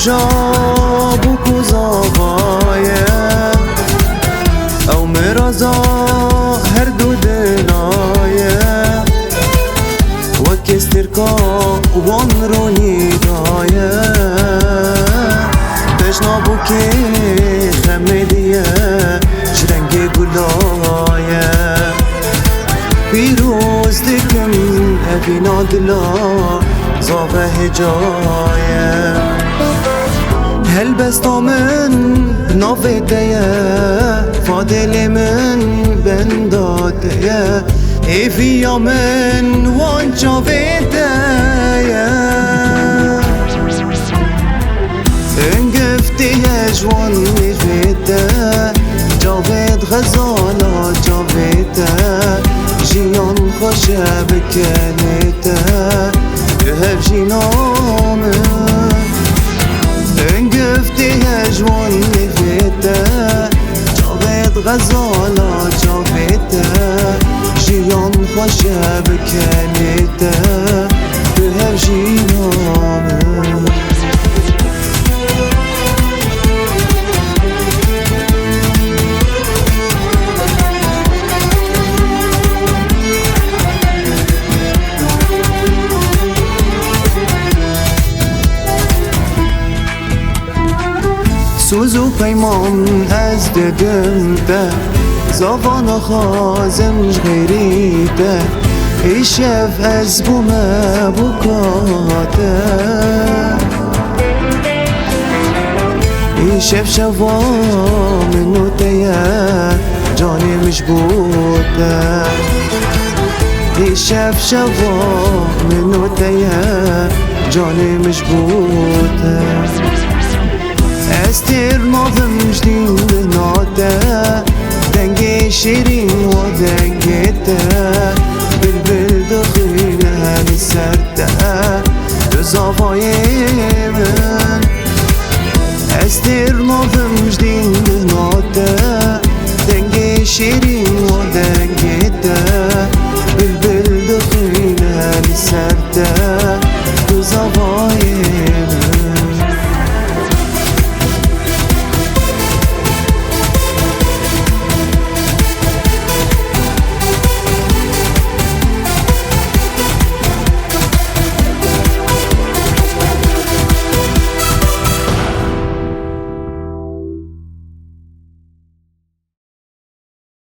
جابو کوزاوایه او مرازا هر دو دنایه وکسترکا وان رونی دایه بجنابو که خمدیه جرنگ گلایه پیروز دکم اوینا دلا زاوه هجایه هل بستا من ناوه دیه فادل من بنداده ایفیا من وانجاوه دیه انگفتی جوان نیفیده جاوید غزالا جاویده جیان خوشه بکنیده هر جینامه انگفتی جوان نیفیده جاوید غزالا جاویده جیان خوشه بکنیده هر جینامه سوزو پیمان از ددم ده زوان خازم غیریده ایشف از بومه بکاته ایشف شوا منو تیه جانی مشبوته ایشف شوا منو تیه جانی مشبوته استر ناظم جدين بناده دنگي شيرين ودنگيته بلبل دخيلها مسرده بزافاي من استر ناظم جدين بناده دنگي شيرين ودنگيته